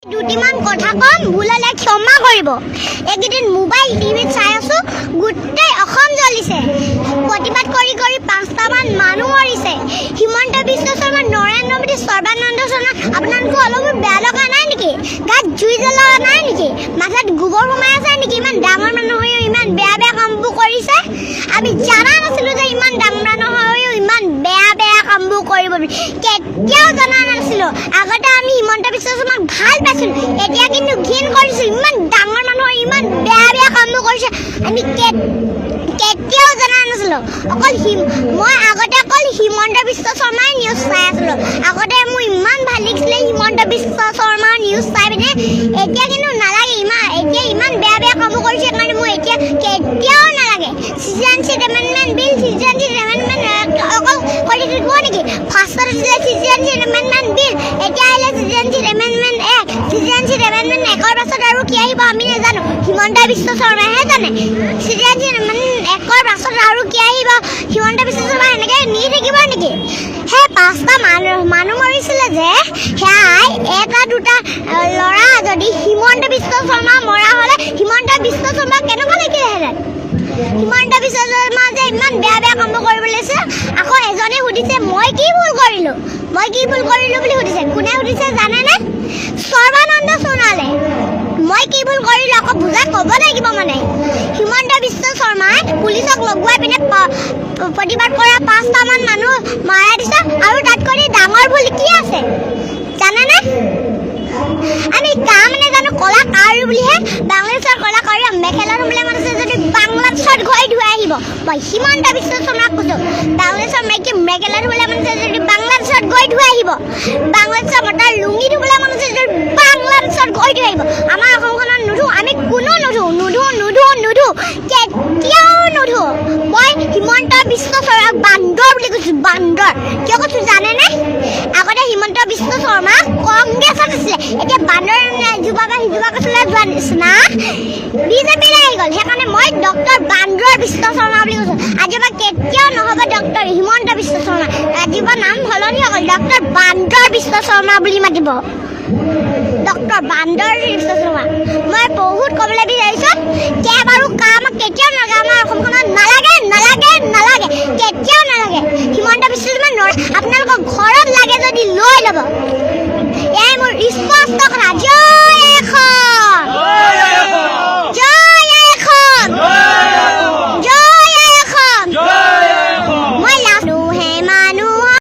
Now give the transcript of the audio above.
দুটিমান কথা কম ভুল হলে ক্ষমা কৰিব। এইকেইদিন মোবাইল টিভিত চাই আছো গোটেই অসম জ্বলিছে। প্ৰতিবাদ কৰি কৰি 5টামান মানুহ মৰিছে। হিমন্ত বিশ্ব শৰ্মা, নৰেন্দ্ৰ মোদী, সৰ্বানন্দ সোণোৱাল, আপোনালোকৰ অলপ বেয়া লগা নাই নেকি? গাত জুই জ্বলোৱা নাই নেকি? মাথাত গোবৰ সোমাই আছে নেকি? ইমান ডাঙৰ মানুহ হৈও ইমান বেয়া বেয়া কামবোৰ কৰিছে। আমি জানা নাছিলো যে ইমান ডাঙৰ মানুহ হৈও ইমান বেয়া বেয়া কামবোৰ কৰিব বুলি। কেতিয়াও জনা নাছিলো। আগতে আমি হিমন্ত বিশ্ব শৰ্মাক ভাল পাইছিলো, এতিয়া কিন্তু ঘিণ কৰিছো। ইমান ডাঙৰ মানুহ ইমান বেয়া বেয়া কামবোৰ কৰিছে আমি কেতিয়াও জনা নাছিলো। মই আগতে অকল হিমন্ত বিশ্ব শৰ্মাৰ নিউজ চাই আছিলো। আগতে মোৰ ইমান ভাল লাগিছিলে হিমন্ত বিশ্ব শৰ্মাৰ নিউজ চাই পিনে। এতিয়া কিন্তু নালাগে। এতিয়া ইমান বেয়া বেয়া কামবোৰ কৰিছে কাৰণে মোৰ এতিয়া কেতিয়াও নালাগে। চিটিজেনশ্বিপ এমেণ্ডমেণ্ট বিল, চিটিজেনশ্বিপ এমেণ্ডমেণ্ট অকল কৰি থাকিব নেকি? ফাৰ্ষ্টত আছিলে চিটিজেনশ্বিপ এমেণ্ডমেণ্ট বিল, এতিয়া আহিলে citizenship amendment act. Citizenship amendment actor পাছত আৰু কি আহিব আমি নাজানো, হিমন্ত বিশ্ব শৰ্মাইহে জানে। চিটিজেনশ্বিপ এমেণ্ডমেণ্ট এক্টৰ পাছত আৰু কি আহিব হিমন্ত বিশ্ব শৰ্মা এনেকৈ নি থাকিব নেকি? সেই 5টা মানুহ মৰিছিলে যে, সেয়াই এটা দুটা ল'ৰা যদি হিমন্ত বিশ্ব শৰ্মা মৰা হ'লে হিমন্ত বিশ্ব শৰ্মা কেনেকুৱা লাগিলেহেঁতেন? হিমন্ত বিশ্ব শৰ্মা যে ইমান বেয়া বেয়া কামবোৰ কৰিবলৈ লৈছে। আকৌ এজনে সুধিছে মই কি ভুল কৰিলো বুলি সুধিছে। কোনে সুধিছে জানেনে? সৰ্বানন্দ সোণোৱালে। মই কি ভুল কৰিলো আকৌ বুজাই ক'ব লাগিব মানে। হিমন্ত বিশ্ব শৰ্মাই পুলিচক লগোৱাই পিনে প্ৰতিবাদ কৰা 5টামান মানুহ মাৰাই দিছে। আৰু তাতকৈ ডাঙৰ ভুল কি আছে জানেনে? আমি কাম নাজানো, কলাকাৰ বুলিহে বাংলাদেশৰ কলাকাৰ মেখেলা ধুবলৈ মন আছে যদি বাংলাদেশত গৈ ধুই আহিব। মই হিমন্ত বিশ্ব শৰ্মাক কৈছো, বাংলাদেশৰ মেখেলা ধুবলৈ মন আছে যদি বাংলাদেশত গৈ ধুই আহিব। বাংলাদেশৰ মতাৰ লুঙি ধুবলৈ মন আছে যদি বাংলাদেশত গৈ ধুই আহিব। আমাৰ অসমখনত নুধু, আমি কোনো নুধু, কেতিয়াও নুধু। মই হিমন্ত বিশ্ব শৰ্মাক বান্দৰ বুলি কৈছো, বান্দৰ। কিয় কৈছো জানেনে? আগতে হিমন্ত বিশ্ব শৰ্মা কংগ্ৰেছত আছিলে, এতিয়া বান্দৰ যুৱক আছিলে যোৱা নিচিনা বিজেপিলৈ আহি গ'ল। সেইকাৰণে মই ডক্টৰ বান্দৰ বিশ্ব শৰ্মা বুলি কৈছো। আজিৰ পৰা কেতিয়াও নহ'ব ডক্টৰ হিমন্ত বিশ্ব শৰ্মা। আজিৰ পৰা নাম সলনি হৈ গ'ল, ডক্টৰ বান্দৰ বিশ্ব শৰ্মা বুলি মাতিব। ডক্টৰ বান্দৰ বিশ্ব শৰ্মা। মই বহুত ক'বলৈ বিচাৰিছো, কেব আৰু কাম কেতিয়াও নালাগে আমাৰ অসমখনত। নালাগে, কেতিয়াও নালাগে। হিমন্ত বিশ্ব শৰ্মা আপোনালোকৰ ঘৰত লাগে যদি লৈ ল'ব।